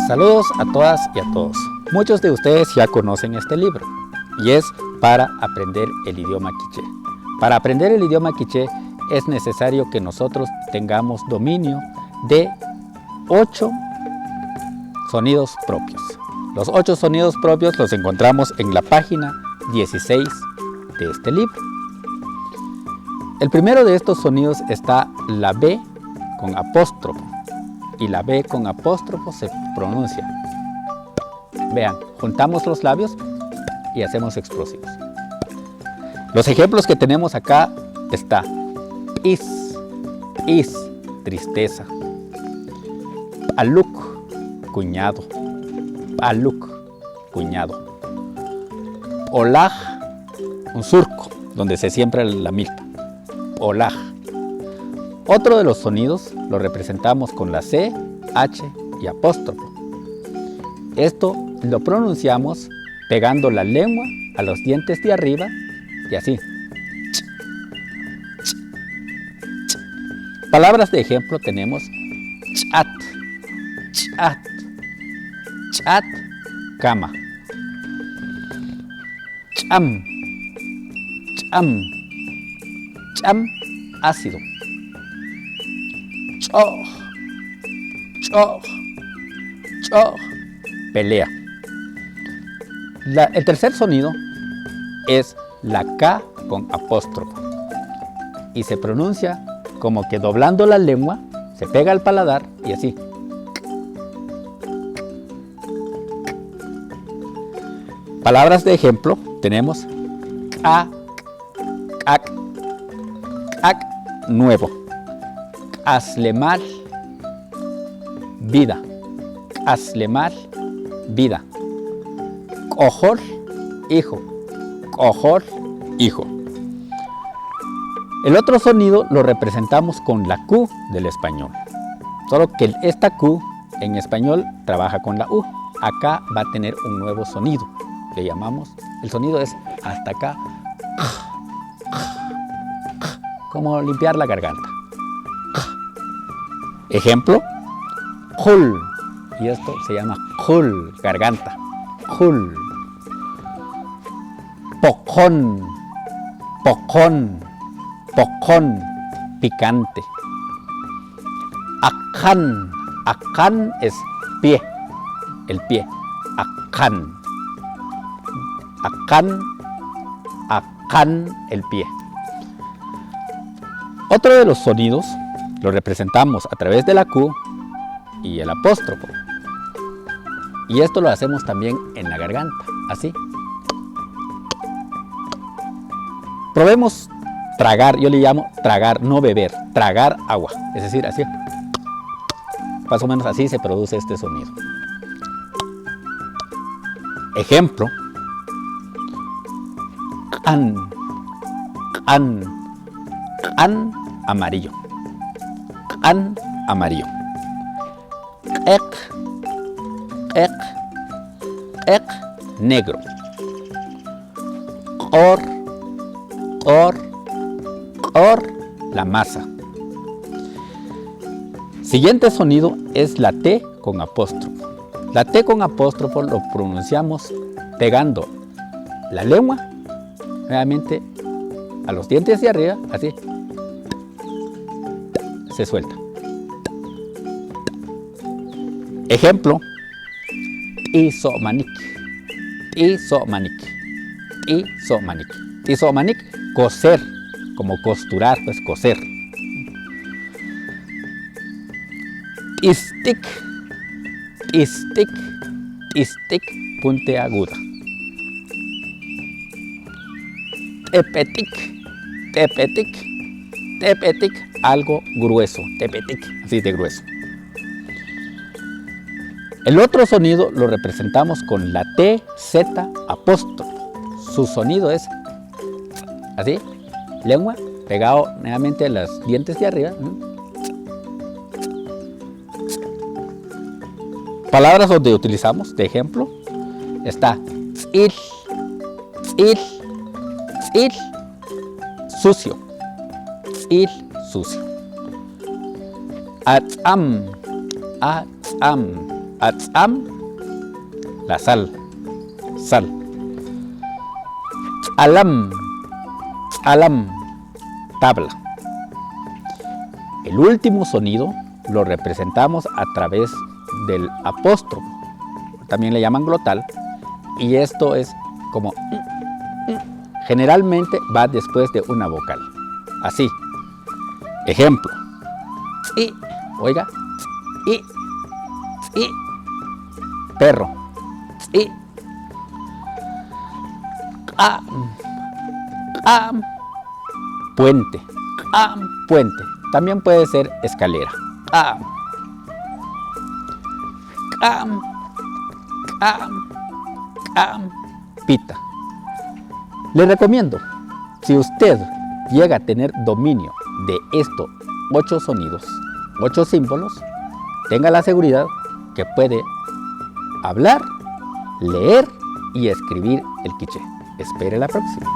Saludos a todas y a todos. Muchos de ustedes ya conocen este libro y es para aprender el idioma quiché. Para aprender el idioma quiché es necesario que nosotros tengamos dominio de 8 sonidos propios. Los 8 sonidos propios los encontramos en la página 16 de este libro. El primero de estos sonidos está la B con apóstrofo. Y la B con apóstrofo se pronuncia. Vean, juntamos los labios y hacemos explosivos. Los ejemplos que tenemos acá está is, tristeza. Aluk, cuñado. Aluk, cuñado. Olaj, un surco donde se siembra la milpa. Olaj. Otro de los sonidos lo representamos con la C, H y apóstrofo. Esto lo pronunciamos pegando la lengua a los dientes de arriba y así. Palabras de ejemplo tenemos chat, chat, chat, cama. Cham, cham, cham, ácido. Choh, choh, choh, pelea. El tercer sonido es la K con apóstrofo y se pronuncia como que doblando la lengua, se pega al paladar y así. Palabras de ejemplo tenemos a, ac, ac, nuevo. Aslemal, vida. Aslemal, vida. Cojor, hijo. Cojor, hijo. El otro sonido lo representamos con la Q del español. Solo que esta Q en español trabaja con la U. Acá va a tener un nuevo sonido. Le llamamos, el sonido es hasta acá. Como limpiar la garganta. Ejemplo, jul, y esto se llama jul, garganta, jul. Pocón, pocón, pocón, picante. Acán, acán es pie, el pie, acán. Acán, acán, el pie. Otro de los sonidos lo representamos a través de la Q y el apóstrofo. Y esto lo hacemos también en la garganta, así. Probemos tragar, yo le llamo tragar, no beber, tragar agua. Es decir, así. Más o menos así se produce este sonido. Ejemplo. Can, can, can, amarillo. Can, amarillo. Ek, ek, ek, negro. Cor, la masa. Siguiente sonido es la T con apóstrofo. La T con apóstrofo lo pronunciamos pegando la lengua nuevamente a los dientes de arriba, así. Se suelta. Ejemplo, isomanik, isomanik, isomanik. Isomanik, coser, como costurar, pues coser. Istik, istik, istik, puntiaguda. Tepetik, tepetik, tepetik, algo grueso, tepetik, así de grueso. El otro sonido lo representamos con la T, Z, apóstrofo. Su sonido es así, lengua, pegado nuevamente a los dientes de arriba. Palabras donde utilizamos, de ejemplo, está tzil, tzil, tzil, sucio, tzil, sucio. Atzam, atzam, Atzam, la sal, sal. Alam, alam, tabla. El último sonido lo representamos a través del apóstrofo, también le llaman glotal, y esto es como generalmente va después de una vocal. Así. Ejemplo. Y, oiga, y, perro, y, puente, puente. También puede ser escalera. Pita. Le recomiendo, si usted llega a tener dominio de estos 8 sonidos, 8 símbolos, tenga la seguridad que puede hablar, leer y escribir el quiché. Espere la próxima.